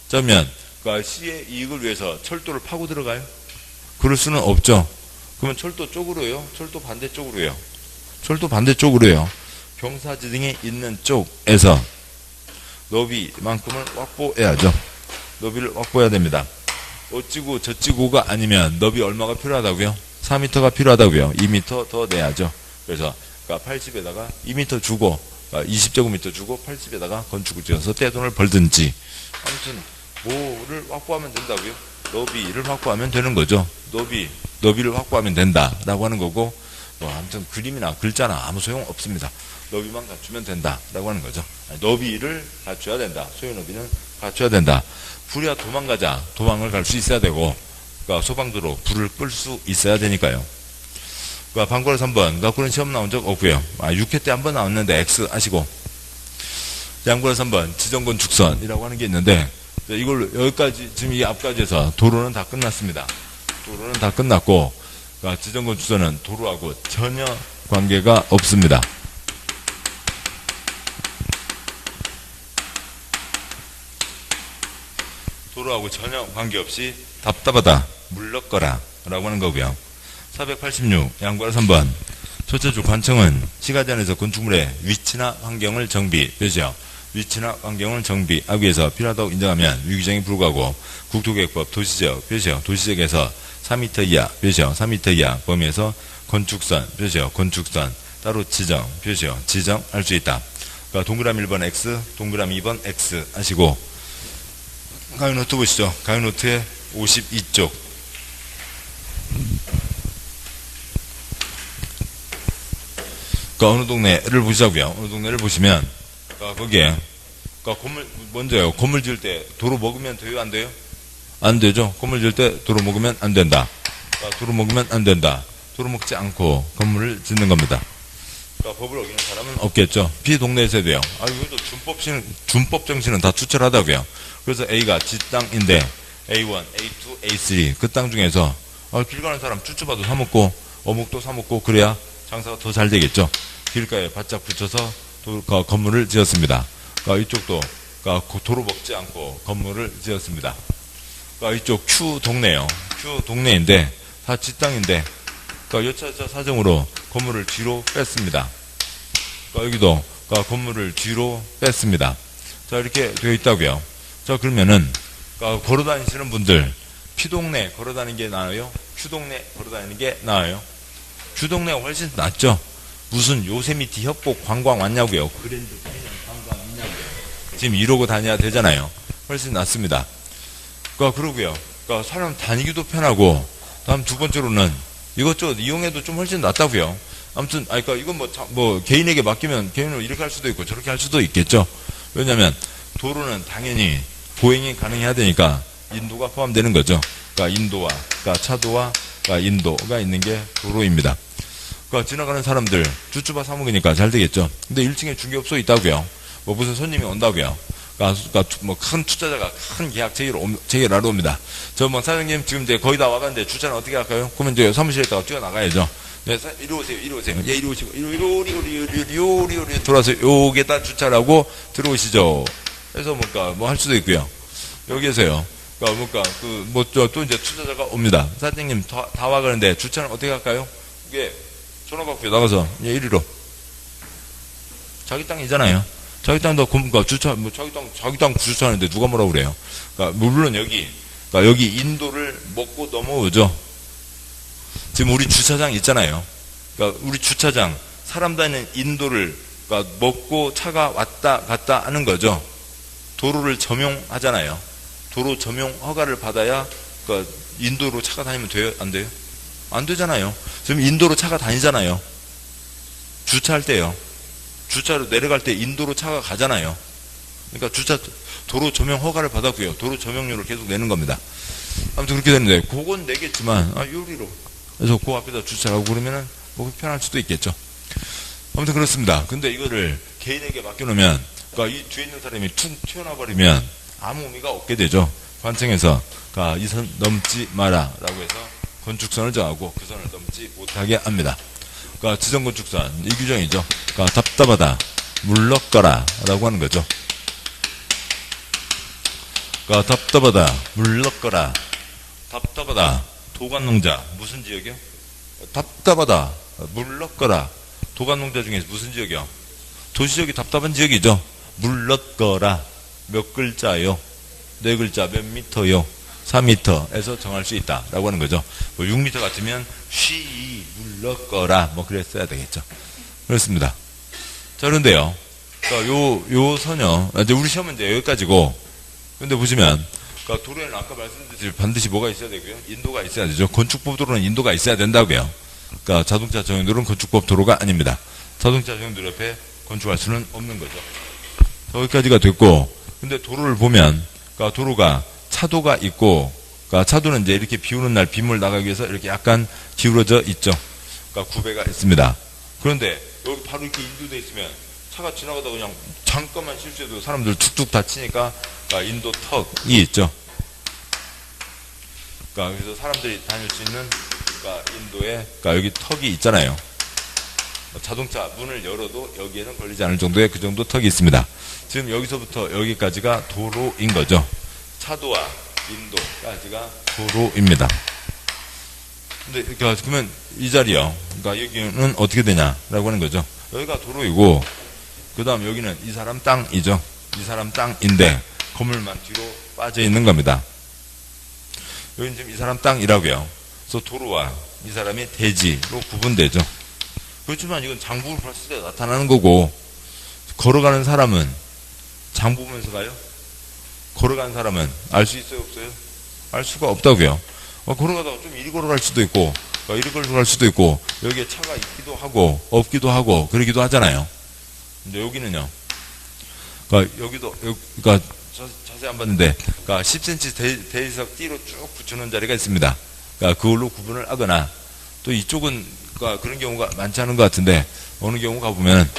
그러면 그러니까 C의 이익을 위해서 철도를 파고 들어가요? 그럴 수는 없죠. 그러면 철도 쪽으로요? 철도 반대쪽으로요? 철도 반대쪽으로요. 경사지 등이 있는 쪽에서 너비만큼을 확보해야죠. 너비를 확보해야 됩니다. 어찌고 저찌고가 아니면 너비 얼마가 필요하다고요? 4m가 필요하다고요. 2m 더 내야죠. 그래서 80에다가 2m 주고 20제곱미터 주고 80에다가 건축을 지어서 떼돈을 벌든지 아무튼 뭐를 확보하면 된다고요? 너비를 확보하면 되는 거죠. 너비를 확보하면 된다라고 하는 거고 아무튼 그림이나 글자나 아무 소용 없습니다. 너비만 갖추면 된다라고 하는 거죠. 너비를 갖춰야 된다. 소유 너비는 갖춰야 된다. 불이야 도망가자. 도망을 갈 수 있어야 되고 그러니까 소방도로 불을 끌 수 있어야 되니까요. 그러니까 방과로 3번 그런 시험 나온 적 없고요. 6회 때 한 번 나왔는데 X 아시고 양과로 3번 지정건축선이라고 하는 게 있는데 이걸 여기까지 지금 이 앞까지에서 도로는 다 끝났습니다. 도로는 다 끝났고 그러니까 지정건축선은 도로하고 전혀 관계가 없습니다. 도로하고 전혀 관계없이 답답하다, 물렀거라 라고 하는 거고요. 486 양과로 3번 첫째 줄 관청은 시가지 안에서 건축물의 위치나 환경을 정비되죠. 위치나 환경을 정비하기 위해서 필요하다고 인정하면 위규정에 불구하고 국토계획법 도시지역 표시요 도시지역에서 4m 이하 표시요 4m 이하 범위에서 건축선 표시요 건축선 따로 지정 표시요 지정할 수 있다. 그러니까 동그라미 1번 X 동그라미 2번 X 하시고 가위 노트 보시죠. 가위 노트의 52쪽 어느 동네를 보시자고요. 어느 동네를 보시면 거기에 건물 먼저요. 건물 지을 때 도로 먹으면 돼요? 안 돼요? 안 되죠. 건물 지을 때 도로 먹으면 안 된다. 도로 먹으면 안 된다. 도로 먹지 않고 건물을 짓는 겁니다. 법을 어기는 사람은 없겠죠. 비동네에서 돼요. 이것도 준법 정신은 다 투철하다고요. 그래서 A가 지 땅인데 A1, A2, A3 그 땅 중에서 길 가는 사람 쭈쭈바도 사먹고 어묵도 사먹고 그래야 장사가 더 잘 되겠죠. 길가에 바짝 붙여서 건물을 지었습니다. 이쪽도 도로 먹지 않고 건물을 지었습니다. 이쪽 Q 동네요. Q 동네인데 다 지 땅인데 여차저차 사정으로 건물을 뒤로 뺐습니다. 여기도 건물을 뒤로 뺐습니다. 자 이렇게 되어 있다고요. 자 그러면은 걸어다니시는 분들 P동네 걸어다니는 게 나아요? Q동네 걸어다니는 게 나아요? Q동네가 훨씬 낫죠. 무슨 요세미티 협곡 관광 왔냐고요. 그랜드 캐년 관광 있냐고요. 지금 이러고 다녀야 되잖아요. 훨씬 낫습니다. 그러고요. 사람 다니기도 편하고 다음 두 번째로는 이것저것 이용해도 좀 훨씬 낫다고요. 아무튼 이건 뭐 개인에게 맡기면 개인으로 이렇게 할 수도 있고 저렇게 할 수도 있겠죠. 왜냐하면 도로는 당연히 보행이 가능해야 되니까 인도가 포함되는 거죠. 인도와 차도와 인도가 있는 게 도로입니다. 지나가는 사람들 쭈쭈바 사먹으니까 잘 되겠죠. 근데 1층에 중개업소 있다고요. 무슨 손님이 온다고요. 큰 투자자가 큰 계약 체결하러 옵니다. 사장님 지금 이제 거의 다 와가는데 주차는 어떻게 할까요? 그러면 이제 사무실에다가 뛰어나가야죠. 네, 이리 오세요. 예, 이리 오시고 이리 돌아서 여기에다 주차를 하고 들어오시죠. 그래서 뭐 할 수도 있고요. 여기에서요. 또 이제 투자자가 옵니다. 사장님 다 와가는데 주차는 어떻게 할까요? 이게 전화 받고 나가서 이리로. 자기 땅이잖아요. 자기 땅도 주차 자기 땅 주차하는데 누가 뭐라고 그래요? 물론 여기 인도를 먹고 넘어오죠. 지금 우리 주차장 있잖아요. 우리 주차장 사람 다니는 인도를 먹고 차가 왔다 갔다 하는 거죠. 도로를 점용하잖아요. 도로 점용 허가를 받아야 인도로 차가 다니면 돼요? 안 돼요? 안 되잖아요. 지금 인도로 차가 다니잖아요. 주차할 때요. 주차로 내려갈 때 인도로 차가 가잖아요. 그러니까 주차 도로 조명 허가를 받았고요. 도로 조명료를 계속 내는 겁니다. 아무튼 그렇게 되는데 그건 내겠지만 유리로 그래서 그 앞에다 주차하고 그러면은 뭐 편할 수도 있겠죠. 아무튼 그렇습니다. 근데 이거를 개인에게 맡겨놓으면 그러니까 이 뒤에 있는 사람이 툭 튀어나와 버리면 아무 의미가 없게 되죠. 관청에서 그러니까 이 선 넘지 마라 라고 해서 건축선을 정하고 그 선을 넘지 못하게 합니다. 그러니까 지정건축선 이 규정이죠. 그러니까 답답하다 물러거라 라고 하는 거죠. 그러니까 답답하다 물러거라. 답답하다 도관농자 무슨 지역이요? 답답하다 물러거라. 도관농자 중에서 무슨 지역이요? 도시적이 답답한 지역이죠. 물러거라 몇 글자요? 4글자 몇 미터요? 4미터에서 정할 수 있다 라고 하는 거죠. 뭐 6미터 같으면 쉬이 물러거라 뭐 그랬어야 되겠죠. 그렇습니다. 자, 그런데요. 그러니까 요 선요. 이제 우리 시험은 이제 여기까지고. 근데 보시면 그러니까 도로에는 아까 말씀드렸듯이 반드시 뭐가 있어야 되고요? 인도가 있어야 되죠. 건축법 도로는 인도가 있어야 된다고요. 그러니까 자동차 전용도로는 건축법 도로가 아닙니다. 자동차 전용도로 옆에 건축할 수는 없는 거죠. 여기까지가 됐고, 근데 도로를 보면, 그러니까 도로가 차도가 있고, 그러니까 차도는 이제 이렇게 비 오는 날 빗물 나가기 위해서 이렇게 약간 기울어져 있죠. 그러니까 구배가 있습니다. 그런데 여기 바로 이렇게 인도돼 있으면 차가 지나가다 그냥 잠깐만 실수해도 사람들 툭툭 다치니까 그러니까 인도 턱이 있죠. 그러니까 그래서 사람들이 다닐 수 있는 그러니까 인도에 그러니까 여기 턱이 있잖아요. 자동차 문을 열어도 여기에는 걸리지 않을 정도의 그 정도 턱이 있습니다. 지금 여기서부터 여기까지가 도로인 거죠. 차도와 인도까지가 도로입니다. 근데 그러면 이 자리요. 그러니까 여기는 어떻게 되냐라고 하는 거죠. 여기가 도로이고 그 다음 여기는 이 사람 땅이죠. 이 사람 땅인데 건물만 뒤로 빠져 있는 겁니다. 여기는 지금 이 사람 땅이라고요. 그래서 도로와 이 사람이 대지로 구분되죠. 그렇지만 이건 장부를 봤을 때 나타나는 거고 걸어가는 사람은 장 보면서 가요? 걸어가는 사람은 알 수 있어요? 없어요? 알 수가 없다고요. 걸어가다가 좀 이리 걸어갈 수도 있고 이리 걸어갈 수도 있고 여기에 차가 있기도 하고 없기도 하고 그러기도 하잖아요. 근데 여기는요. 그러니까 여기도 그러니까 자세히 안 봤는데 그러니까 10cm 대리석 띠로 쭉 붙여놓은 자리가 있습니다. 그러니까 그걸로 구분을 하거나 또 이쪽은 그러니까 그런 경우가 많지 않은 것 같은데 어느 경우 가보면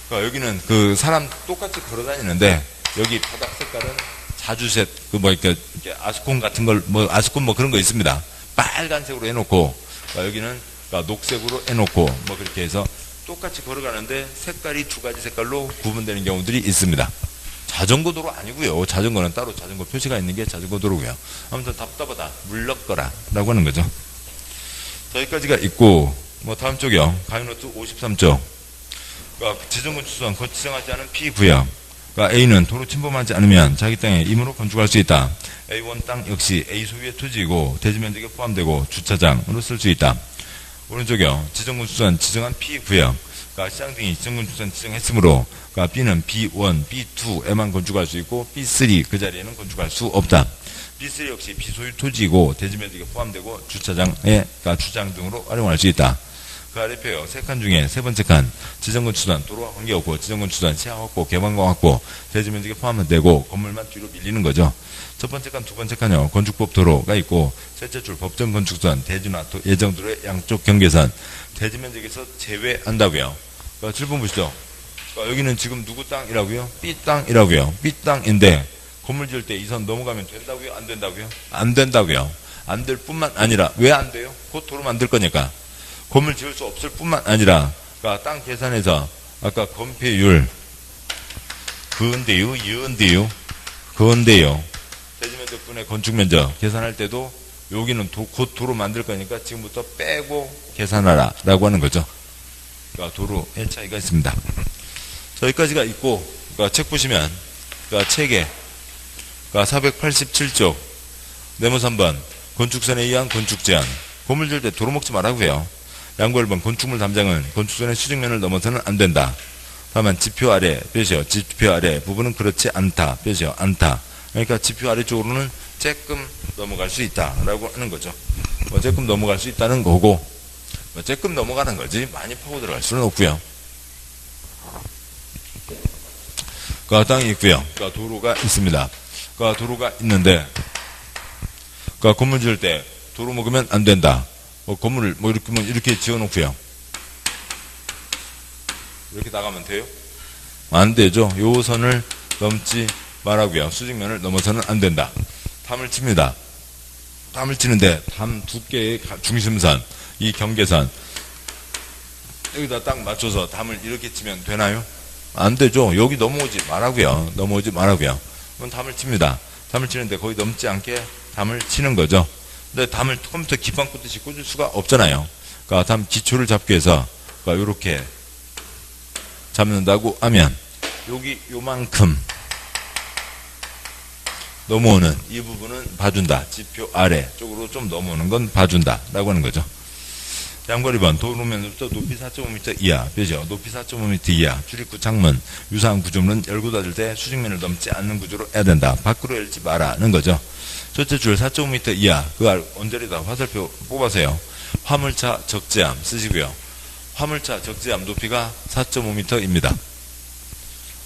그러니까 여기는 그 사람 똑같이 걸어다니는데 여기 바닥 색깔은 자주색 그 뭐 이렇게 아스콘 같은 걸 뭐 아스콘 뭐 그런 거 있습니다. 빨간색으로 해놓고 그러니까 여기는 그러니까 녹색으로 해놓고 뭐 그렇게 해서 똑같이 걸어가는데 색깔이 2가지 색깔로 구분되는 경우들이 있습니다. 자전거 도로 아니고요. 자전거는 따로 자전거 표시가 있는 게 자전거 도로고요. 아무튼 답답하다 물러거라 라고 하는 거죠. 여기까지가 있고 뭐 다음 쪽이요. 가이노트 53쪽 그러니까 지정건축선 지정하지 않은 P구역 그러니까 A는 도로 침범하지 않으면 자기 땅에 임으로 건축할 수 있다. A1 땅 역시 A 소유의 토지이고 대지면적에 포함되고 주차장으로 쓸 수 있다. 오른쪽이요. 지정건축선 지정한 P구역 그러니까 시장 등이 지정건축선 지정했으므로 그러니까 B는 B1, B2에만 건축할 수 있고 B3 그 자리에는 건축할 수 없다. B3 역시 비소유 토지이고 대지면적에 포함되고 주차장에 그러니까 주차장 등으로 활용할 수 있다. 그 아래표요. 3칸 중에 3번째 칸 지정건축선 도로와 관계없고 지정건축선 시야 확보, 개방광 확보, 대지면적에 포함은 되고 건물만 뒤로 밀리는 거죠. 첫 번째 칸, 두 번째 칸요. 건축법 도로가 있고 셋째 줄 법정건축선, 대지나 예정도로의 양쪽 경계선, 대지면적에서 제외한다고요. 그러니까 7번 보시죠. 그러니까 여기는 지금 누구 땅이라고요? B 땅이라고요. B 땅인데 건물 지을 때 이 선 넘어가면 된다고요? 안 된다고요? 안 된다고요. 안 될 뿐만 아니라 왜 안 돼요? 곧 도로 만들 거니까. 건물 지을 수 없을 뿐만 아니라 그러니까 땅 계산에서 아까 건폐율 근대유, 이은대유, 건대요. 대지면적분의 건축면적 계산할 때도 여기는 곧 도로 만들 거니까 지금부터 빼고 계산하라 라고 하는 거죠. 그러니까 도로의 차이가 있습니다. 자, 여기까지가 있고 그러니까 책 보시면 그러니까 책에 그러니까 487쪽 네모 3번 건축선에 의한 건축 제한 건물 지을 때 도로 먹지 말라고요. 양보 1번 건축물 담장은 건축선의 수직면을 넘어서는 안 된다. 다만 지표 아래 표시요. 지표 아래 부분은 그렇지 않다. 표시요. 않다. 그러니까 지표 아래쪽으로는 조금 넘어갈 수 있다라고 하는 거죠. 뭐 조금 넘어갈 수 있다는 거고 뭐 조금 넘어가는 거지 많이 파고 들어갈 수는 없고요. 그 땅이 있고요. 그 도로가 있습니다. 그 도로가 있는데 그 건물 지을 때 도로 먹으면 안 된다. 건물을 이렇게 지어놓고요. 이렇게 나가면 돼요? 안 되죠. 요 선을 넘지 말라고요. 수직면을 넘어서는 안 된다. 담을 칩니다. 담을 치는데 담 두께의 중심선, 이 경계선 여기다 딱 맞춰서 담을 이렇게 치면 되나요? 안 되죠. 여기 넘어오지 말라고요. 넘어오지 말라고요. 그럼 담을 칩니다. 담을 치는데 거의 넘지 않게 담을 치는 거죠. 근데 담을 컴퓨터 기판 꽂듯이 꽂을 수가 없잖아요. 그러니까 담 기초를 잡기 위해서 그러니까 이렇게 잡는다고 하면 여기 요만큼 넘어오는 이 부분은 봐준다. 지표 아래 쪽으로 좀 넘어오는 건 봐준다 라고 하는 거죠. 양거리 번 도로면부터 높이 4.5m 이하 뼈죠. 높이 4.5m 이하 출입구 창문 유사한 구조물은 열고 닫을 때 수직면을 넘지 않는 구조로 해야 된다. 밖으로 열지 마라는 거죠. 첫째 줄 4.5m 이하 그 언저리다 화살표 뽑아서요. 화물차 적재함 쓰시고요. 화물차 적재함 높이가 4.5m입니다.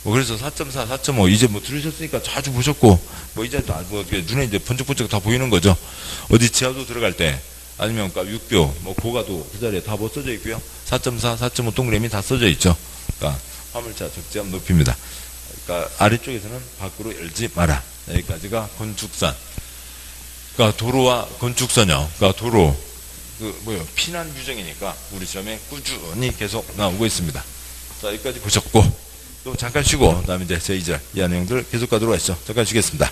그래서 4.4, 4.5 이제 들으셨으니까 자주 보셨고 이제 눈에 이제 번쩍번쩍 다 보이는 거죠. 어디 지하도 들어갈 때 아니면 그러니까 6교 고가도 그 자리에 다 써져 있고요. 4.4, 4.5 동그라미 다 써져 있죠. 그러니까 화물차 적재함 높이입니다. 그러니까 아래쪽에서는 밖으로 열지 마라. 여기까지가 건축선. 그러니까 도로와 건축선이요. 그러니까 도로 피난 규정이니까 우리 시험에 꾸준히 계속 나오고 있습니다. 자, 여기까지 보셨고 또 잠깐 쉬고 그다음에 이제 제2절 이하 내용들 계속 가도록 하시죠. 잠깐 쉬겠습니다.